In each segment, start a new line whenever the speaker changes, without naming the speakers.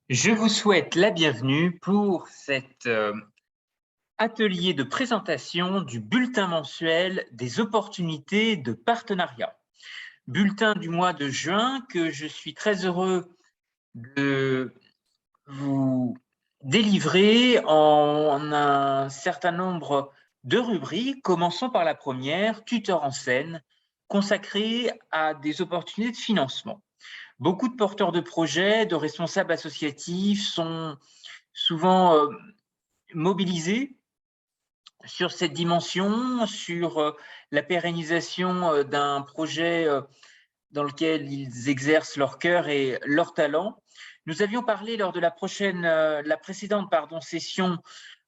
Je vous souhaite la bienvenue pour cet atelier de présentation du bulletin mensuel des opportunités de partenariat. Bulletin du mois de juin que je suis très heureux de vous délivrer en un certain nombre de rubriques. Commençons par la première, tuteur en scène, consacrée à des opportunités de financement. Beaucoup de porteurs de projets, de responsables associatifs sont souvent mobilisés sur cette dimension, sur la pérennisation d'un projet dans lequel ils exercent leur cœur et leur talent. Nous avions parlé lors de la précédente session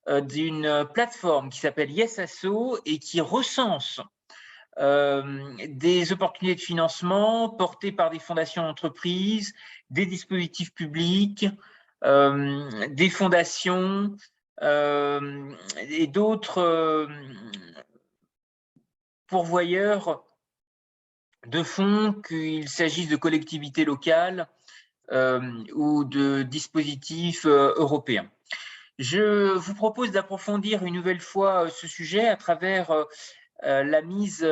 d'une plateforme qui s'appelle YesAsso et qui recense des opportunités de financement portées par des fondations d'entreprise, des dispositifs publics, des fondations et d'autres pourvoyeurs de fonds, qu'il s'agisse de collectivités locales ou de dispositifs européens. Je vous propose d'approfondir une nouvelle fois ce sujet à travers la mise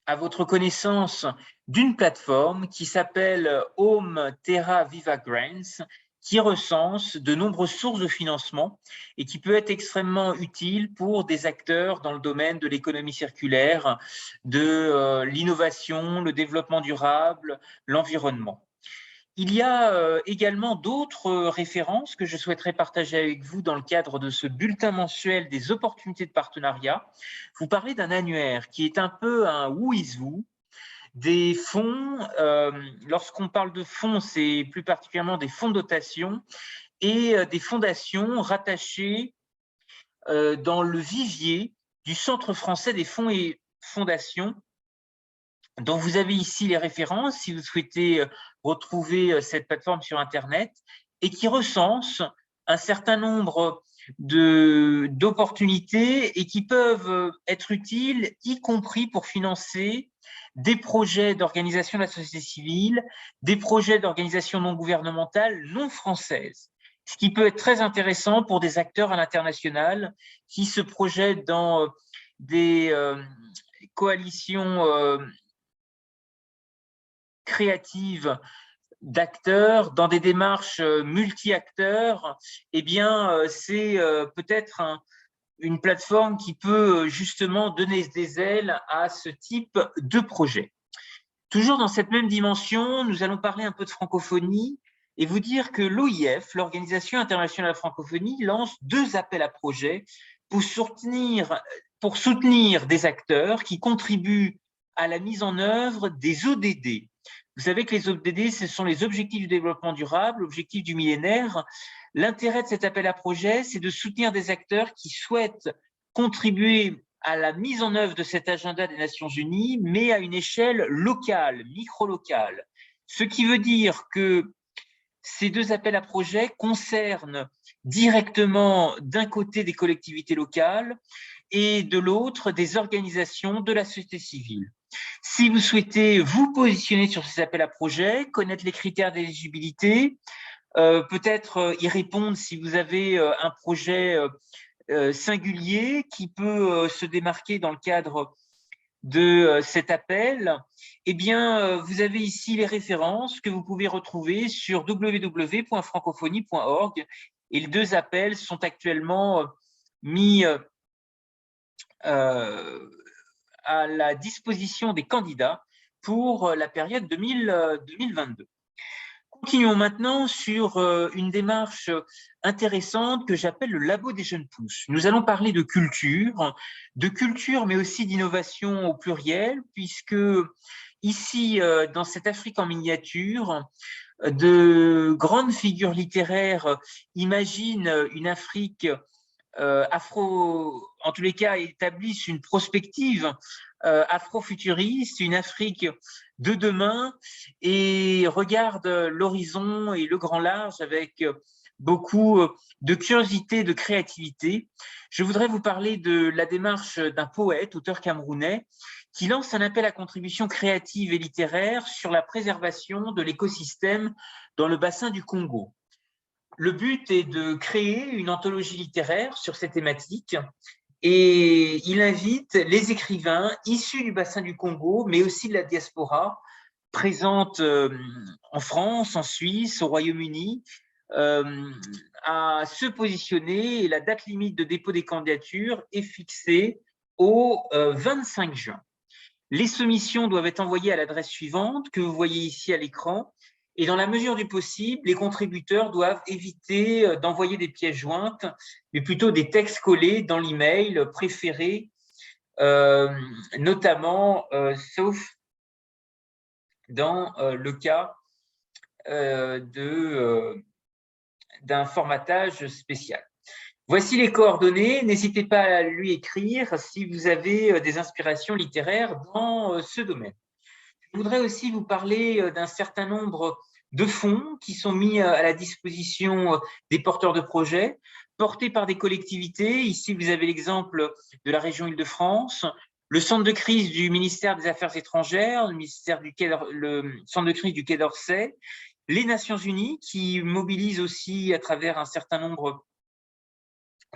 à votre connaissance d'une plateforme qui s'appelle Home Terra Viva Grants, qui recense de nombreuses sources de financement et qui peut être extrêmement utile pour des acteurs dans le domaine de l'économie circulaire, de l'innovation, le développement durable, l'environnement. Il y a également d'autres références que je souhaiterais partager avec vous dans le cadre de ce bulletin mensuel des opportunités de partenariat. Vous parlez d'un annuaire qui est un peu un who is who des fonds. Lorsqu'on parle de fonds, c'est plus particulièrement des fonds de dotation et des fondations rattachées dans le vivier du Centre français des fonds et fondations, donc, vous avez ici les références si vous souhaitez retrouver cette plateforme sur Internet et qui recense un certain nombre d'opportunités et qui peuvent être utiles, y compris pour financer des projets d'organisation de la société civile, des projets d'organisation non gouvernementale non française, ce qui peut être très intéressant pour des acteurs à l'international qui se projettent dans des coalitions créative d'acteurs dans des démarches multi-acteurs. Eh bien, c'est peut-être une plateforme qui peut justement donner des ailes à ce type de projet. Toujours dans cette même dimension, nous allons parler un peu de francophonie et vous dire que l'OIF, l'Organisation internationale de la francophonie, lance 2 appels à projets pour soutenir des acteurs qui contribuent à la mise en œuvre des ODD. Vous savez que les ODD, ce sont les objectifs du développement durable, objectifs du millénaire. L'intérêt de cet appel à projet, c'est de soutenir des acteurs qui souhaitent contribuer à la mise en œuvre de cet agenda des Nations Unies, mais à une échelle locale, micro-locale. Ce qui veut dire que ces 2 appels à projets concernent directement d'un côté des collectivités locales et de l'autre des organisations de la société civile. Si vous souhaitez vous positionner sur ces appels à projets, connaître les critères d'éligibilité, peut-être y répondre si vous avez un projet singulier qui peut se démarquer dans le cadre de cet appel, eh bien, vous avez ici les références que vous pouvez retrouver sur www.francophonie.org et les 2 appels sont actuellement mis à la disposition des candidats pour la période 2022. Continuons maintenant sur une démarche intéressante que j'appelle le labo des jeunes pousses. Nous allons parler de culture mais aussi d'innovation au pluriel, puisque ici, dans cette Afrique en miniature, de grandes figures littéraires imaginent une Afrique en tous les cas, établissent une prospective afro-futuriste, une Afrique de demain et regardent l'horizon et le grand large avec beaucoup de curiosité, de créativité. Je voudrais vous parler de la démarche d'un poète, auteur camerounais, qui lance un appel à contribution créative et littéraire sur la préservation de l'écosystème dans le bassin du Congo. Le but est de créer une anthologie littéraire sur ces thématiques et il invite les écrivains issus du bassin du Congo, mais aussi de la diaspora, présente en France, en Suisse, au Royaume-Uni, à se positionner. Et la date limite de dépôt des candidatures est fixée au 25 juin. Les soumissions doivent être envoyées à l'adresse suivante que vous voyez ici à l'écran. Et dans la mesure du possible, les contributeurs doivent éviter d'envoyer des pièces jointes, mais plutôt des textes collés dans l'email préféré, notamment, sauf dans le cas d'un formatage spécial. Voici les coordonnées. N'hésitez pas à lui écrire si vous avez des inspirations littéraires dans ce domaine. Je voudrais aussi vous parler d'un certain nombre de fonds qui sont mis à la disposition des porteurs de projets, portés par des collectivités. Ici, vous avez l'exemple de la région Île-de-France, le centre de crise du ministère des Affaires étrangères, le centre de crise du Quai d'Orsay, les Nations Unies qui mobilisent aussi à travers un certain nombre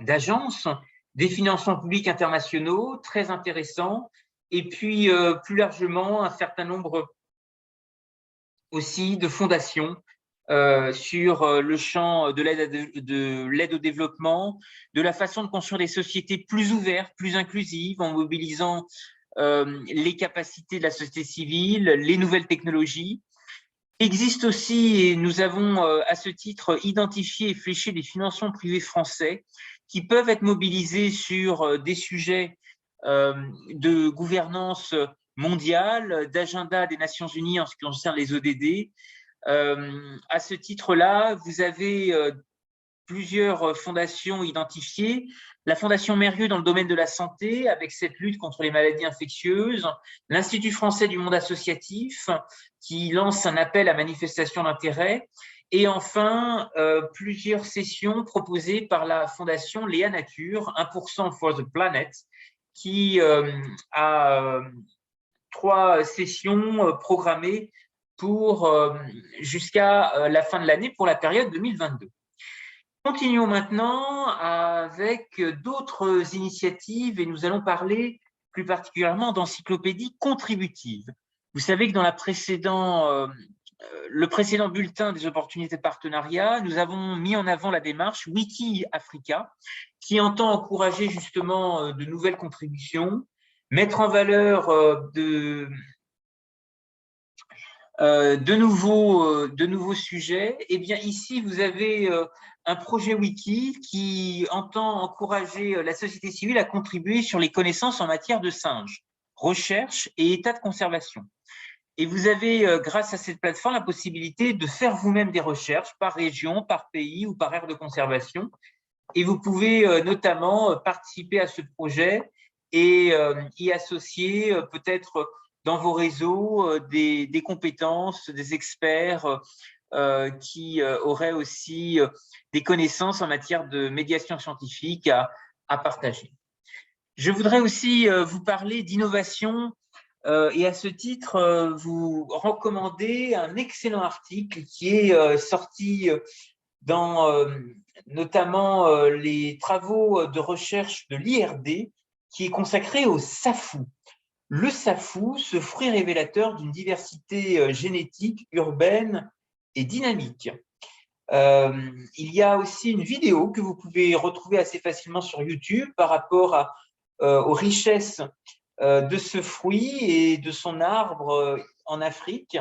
d'agences des financements publics internationaux très intéressants, et puis plus largement un certain nombre aussi de fondations sur le champ de l'aide au développement, de la façon de construire des sociétés plus ouvertes, plus inclusives, en mobilisant les capacités de la société civile, les nouvelles technologies. Il existe aussi, et nous avons à ce titre identifié et fléché des financements privés français qui peuvent être mobilisés sur des sujets de gouvernance mondiale, d'agenda des Nations Unies en ce qui concerne les ODD. À ce titre-là, vous avez plusieurs fondations identifiées. La Fondation Mérieux dans le domaine de la santé, avec cette lutte contre les maladies infectieuses. L'Institut français du monde associatif, qui lance un appel à manifestation d'intérêt. Et enfin, plusieurs sessions proposées par la Fondation Léa Nature, 1% for the Planet, qui a 3 sessions programmées pour jusqu'à la fin de l'année pour la période 2022. Continuons maintenant avec d'autres initiatives et nous allons parler plus particulièrement d'encyclopédie contributive. Vous savez que dans le précédent bulletin des opportunités de partenariat, nous avons mis en avant la démarche Wiki Africa qui entend encourager justement de nouvelles contributions, mettre en valeur de nouveaux sujets. Eh bien, ici, vous avez un projet wiki qui entend encourager la société civile à contribuer sur les connaissances en matière de singes, recherche et état de conservation. Et vous avez, grâce à cette plateforme, la possibilité de faire vous-même des recherches par région, par pays ou par aire de conservation. Et vous pouvez notamment participer à ce projet et y associer peut-être dans vos réseaux des compétences, des experts qui auraient aussi des connaissances en matière de médiation scientifique à partager. Je voudrais aussi vous parler d'innovation et à ce titre, vous recommander un excellent article qui est sorti dans notamment les travaux de recherche de l'IRD qui est consacré au safou. Le safou, ce fruit révélateur d'une diversité génétique, urbaine et dynamique. Il y a aussi une vidéo que vous pouvez retrouver assez facilement sur YouTube par rapport aux richesses de ce fruit et de son arbre en Afrique.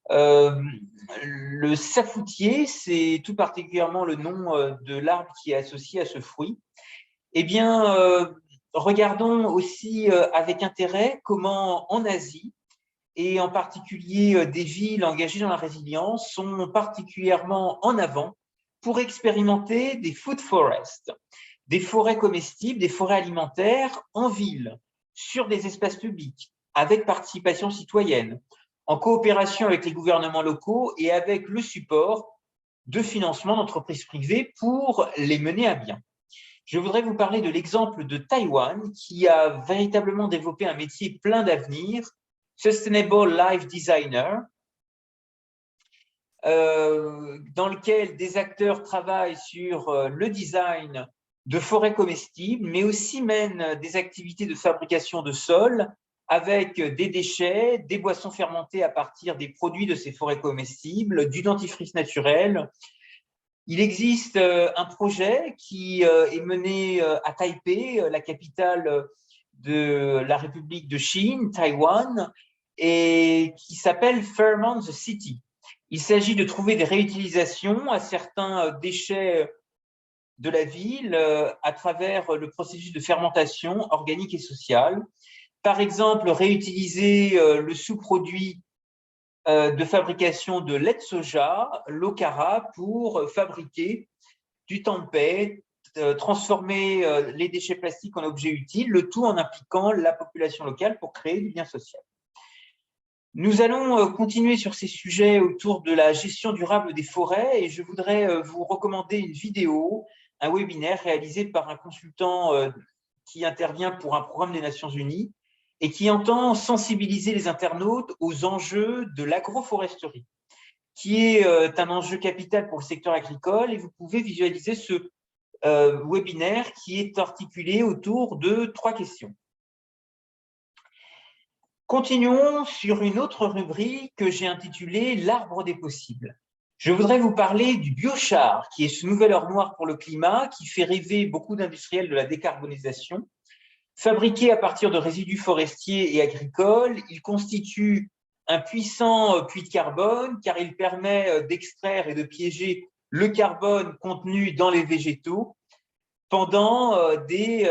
Le safoutier, c'est tout particulièrement le nom de l'arbre qui est associé à ce fruit. Eh bien, regardons aussi avec intérêt comment en Asie, et en particulier des villes engagées dans la résilience, sont particulièrement en avant pour expérimenter des food forests, des forêts comestibles, des forêts alimentaires en ville, sur des espaces publics, avec participation citoyenne, en coopération avec les gouvernements locaux et avec le support de financement d'entreprises privées pour les mener à bien. Je voudrais vous parler de l'exemple de Taïwan qui a véritablement développé un métier plein d'avenir, Sustainable Life Designer, dans lequel des acteurs travaillent sur le design de forêts comestibles, mais aussi mènent des activités de fabrication de sol avec des déchets, des boissons fermentées à partir des produits de ces forêts comestibles, du dentifrice naturel. Il existe un projet qui est mené à Taipei, la capitale de la République de Chine, Taïwan, et qui s'appelle Ferment the City. Il s'agit de trouver des réutilisations à certains déchets de la ville à travers le processus de fermentation organique et sociale. Par exemple, réutiliser le sous-produit de fabrication de lait de soja, l'okara, pour fabriquer du tempeh, transformer les déchets plastiques en objets utiles, le tout en impliquant la population locale pour créer du lien social. Nous allons continuer sur ces sujets autour de la gestion durable des forêts et je voudrais vous recommander une vidéo, un webinaire réalisé par un consultant qui intervient pour un programme des Nations Unies et qui entend sensibiliser les internautes aux enjeux de l'agroforesterie, qui est un enjeu capital pour le secteur agricole, et vous pouvez visualiser ce webinaire qui est articulé autour de 3 questions. Continuons sur une autre rubrique que j'ai intitulée « L'arbre des possibles ». Je voudrais vous parler du biochar, qui est ce nouvel or noir pour le climat, qui fait rêver beaucoup d'industriels de la décarbonisation. Fabriqué à partir de résidus forestiers et agricoles, il constitue un puissant puits de carbone, car il permet d'extraire et de piéger le carbone contenu dans les végétaux pendant des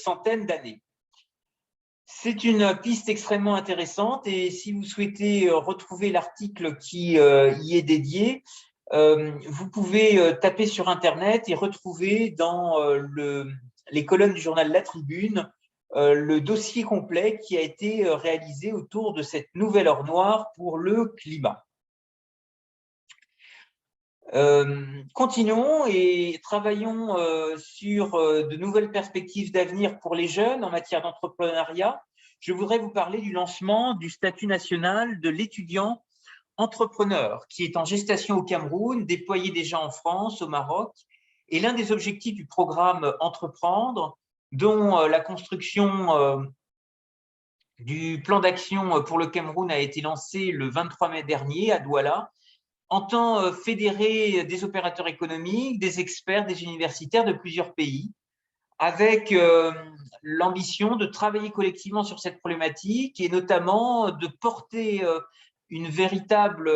centaines d'années. C'est une piste extrêmement intéressante et si vous souhaitez retrouver l'article qui y est dédié, vous pouvez taper sur Internet et retrouver dans les colonnes du journal La Tribune le dossier complet qui a été réalisé autour de cette nouvelle or noire pour le climat. Continuons et travaillons sur de nouvelles perspectives d'avenir pour les jeunes en matière d'entrepreneuriat. Je voudrais vous parler du lancement du statut national de l'étudiant entrepreneur qui est en gestation au Cameroun, déployé déjà en France, au Maroc. Et l'un des objectifs du programme Entreprendre, dont la construction du plan d'action pour le Cameroun a été lancée le 23 mai dernier à Douala, entend fédérer des opérateurs économiques, des experts, des universitaires de plusieurs pays, avec l'ambition de travailler collectivement sur cette problématique et notamment de porter une véritable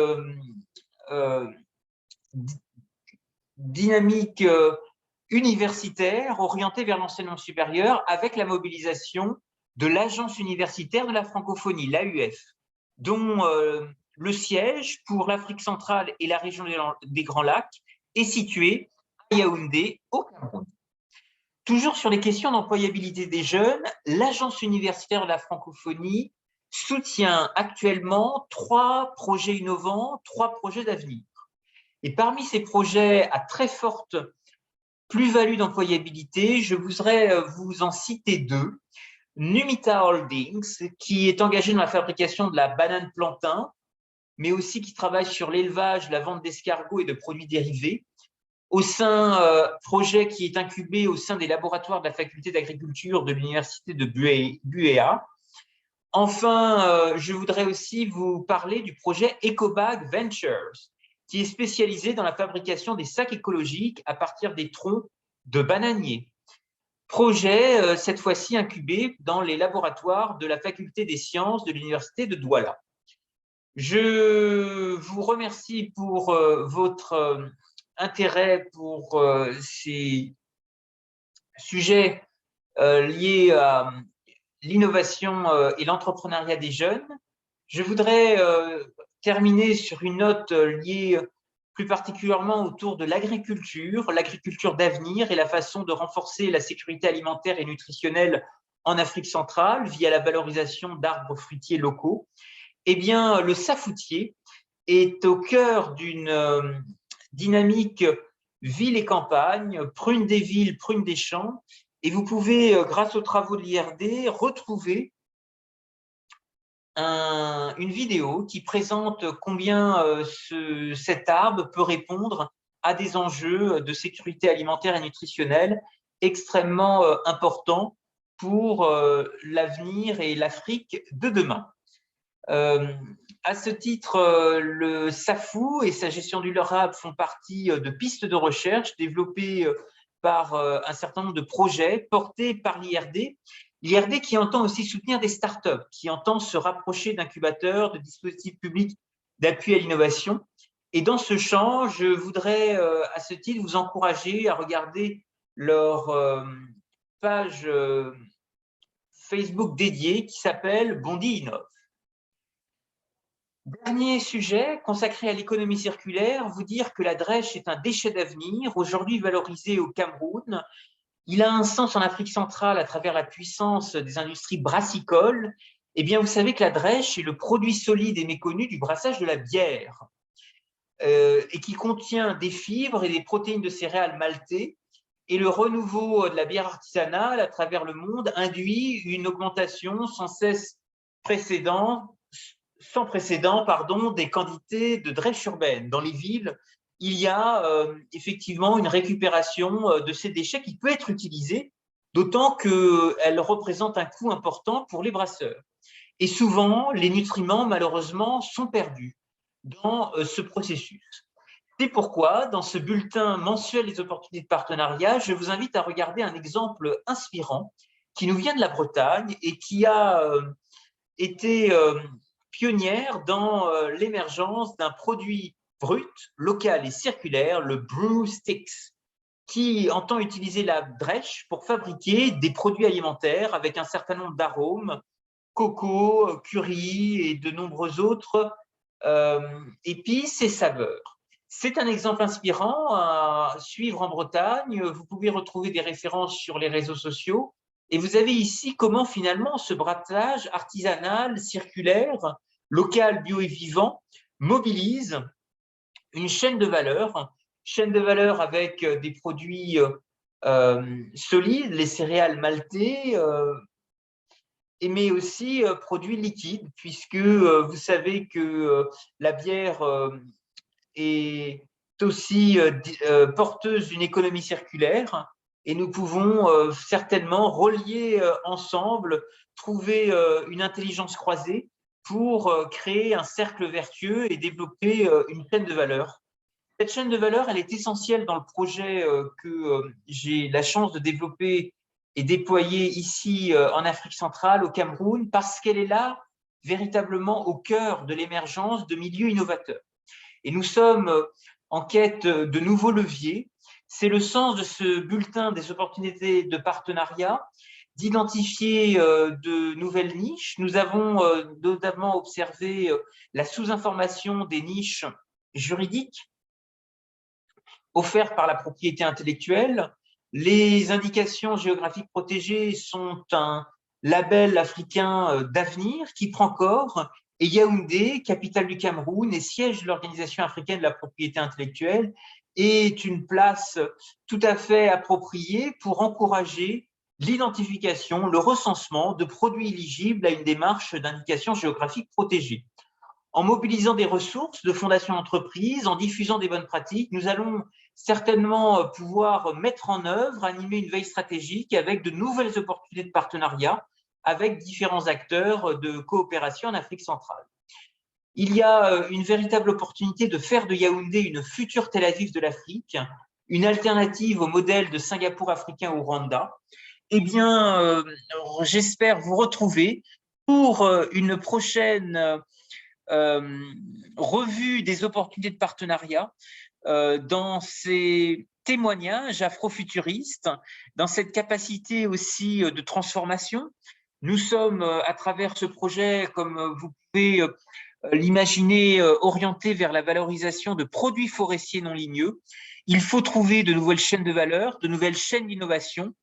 dynamique universitaire orientée vers l'enseignement supérieur avec la mobilisation de l'Agence universitaire de la francophonie, l'AUF, dont le siège pour l'Afrique centrale et la région des Grands Lacs est situé à Yaoundé, au Cameroun. Toujours sur les questions d'employabilité des jeunes, l'Agence universitaire de la francophonie soutient actuellement 3 projets innovants, 3 projets d'avenir. Et parmi ces projets à très forte plus-value d'employabilité, je voudrais vous en citer 2. Numita Holdings, qui est engagé dans la fabrication de la banane plantain, mais aussi qui travaille sur l'élevage, la vente d'escargots et de produits dérivés, au sein projet qui est incubé au sein des laboratoires de la faculté d'agriculture de l'université de Buea. Enfin, je voudrais aussi vous parler du projet EcoBag Ventures, qui est spécialisé dans la fabrication des sacs écologiques à partir des troncs de bananiers. Projet, cette fois-ci incubé dans les laboratoires de la faculté des sciences de l'université de Douala. Je vous remercie pour votre intérêt pour ces sujets liés à l'innovation et l'entrepreneuriat des jeunes. Je voudrais terminer sur une note liée plus particulièrement autour de l'agriculture d'avenir et la façon de renforcer la sécurité alimentaire et nutritionnelle en Afrique centrale via la valorisation d'arbres fruitiers locaux. Eh bien, le safoutier est au cœur d'une dynamique ville et campagne, prune des villes, prune des champs, et vous pouvez, grâce aux travaux de l'IRD, retrouver une vidéo qui présente combien cet arbre peut répondre à des enjeux de sécurité alimentaire et nutritionnelle extrêmement importants pour l'avenir et l'Afrique de demain. À ce titre, le SAFU et sa gestion durable font partie de pistes de recherche développées par un certain nombre de projets portés par l'IRD. L'IRD qui entend aussi soutenir des startups, qui entend se rapprocher d'incubateurs, de dispositifs publics d'appui à l'innovation. Et dans ce champ, je voudrais à ce titre vous encourager à regarder leur page Facebook dédiée qui s'appelle Bondy Innove. Dernier sujet consacré à l'économie circulaire, vous dire que la drèche est un déchet d'avenir, aujourd'hui valorisé au Cameroun. Il a un sens en Afrique centrale à travers la puissance des industries brassicoles. Eh bien, vous savez que la drèche est le produit solide et méconnu du brassage de la bière et qui contient des fibres et des protéines de céréales maltées. Et le renouveau de la bière artisanale à travers le monde induit une augmentation sans précédent des quantités de drèche urbaine. Dans les villes, il y a effectivement une récupération de ces déchets qui peut être utilisée, d'autant qu'elle représente un coût important pour les brasseurs. Et souvent, les nutriments, malheureusement, sont perdus dans ce processus. C'est pourquoi, dans ce bulletin mensuel des opportunités de partenariat, je vous invite à regarder un exemple inspirant qui nous vient de la Bretagne et qui a été pionnière dans l'émergence d'un produit brut, local et circulaire, le Brew Sticks, qui entend utiliser la drèche pour fabriquer des produits alimentaires avec un certain nombre d'arômes, coco, curry et de nombreux autres épices et saveurs. C'est un exemple inspirant à suivre en Bretagne. Vous pouvez retrouver des références sur les réseaux sociaux. Et vous avez ici comment finalement ce brassage artisanal, circulaire, local, bio et vivant mobilise une chaîne de valeur avec des produits solides, les céréales maltées, mais aussi produits liquides, puisque vous savez que la bière est aussi porteuse d'une économie circulaire et nous pouvons certainement relier ensemble, trouver une intelligence croisée pour créer un cercle vertueux et développer une chaîne de valeur. Cette chaîne de valeur, elle est essentielle dans le projet que j'ai la chance de développer et déployer ici en Afrique centrale, au Cameroun, parce qu'elle est là véritablement au cœur de l'émergence de milieux innovateurs. Et nous sommes en quête de nouveaux leviers. C'est le sens de ce bulletin des opportunités de partenariat, d'identifier de nouvelles niches. Nous avons notamment observé la sous-information des niches juridiques offertes par la propriété intellectuelle. Les indications géographiques protégées sont un label africain d'avenir qui prend corps. Et Yaoundé, capitale du Cameroun et siège de l'Organisation africaine de la propriété intellectuelle, est une place tout à fait appropriée pour encourager l'identification, le recensement de produits éligibles à une démarche d'indication géographique protégée. En mobilisant des ressources de fondations d'entreprises, en diffusant des bonnes pratiques, nous allons certainement pouvoir mettre en œuvre, animer une veille stratégique avec de nouvelles opportunités de partenariat avec différents acteurs de coopération en Afrique centrale. Il y a une véritable opportunité de faire de Yaoundé une future Tel Aviv de l'Afrique, une alternative au modèle de Singapour africain au Rwanda. Eh bien, j'espère vous retrouver pour une prochaine revue des opportunités de partenariat dans ces témoignages afrofuturistes, dans cette capacité aussi de transformation. Nous sommes, à travers ce projet, comme vous pouvez l'imaginer, orienté vers la valorisation de produits forestiers non ligneux. Il faut trouver de nouvelles chaînes de valeur, de nouvelles chaînes d'innovation.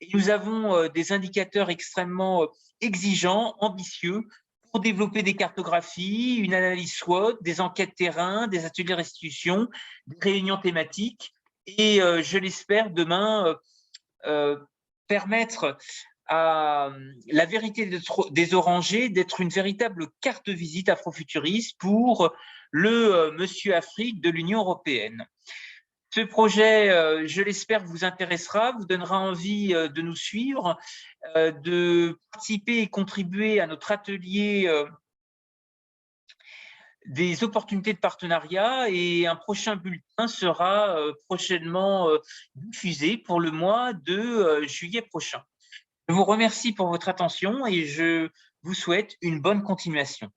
Et nous avons des indicateurs extrêmement exigeants, ambitieux, pour développer des cartographies, une analyse SWOT, des enquêtes terrain, des ateliers de restitution, des réunions thématiques. Et je l'espère demain permettre à la vérité des orangers d'être une véritable carte de visite afrofuturiste pour le Monsieur Afrique de l'Union européenne. Ce projet, je l'espère, vous intéressera, vous donnera envie de nous suivre, de participer et contribuer à notre atelier des opportunités de partenariat, et un prochain bulletin sera prochainement diffusé pour le mois de juillet prochain. Je vous remercie pour votre attention et je vous souhaite une bonne continuation.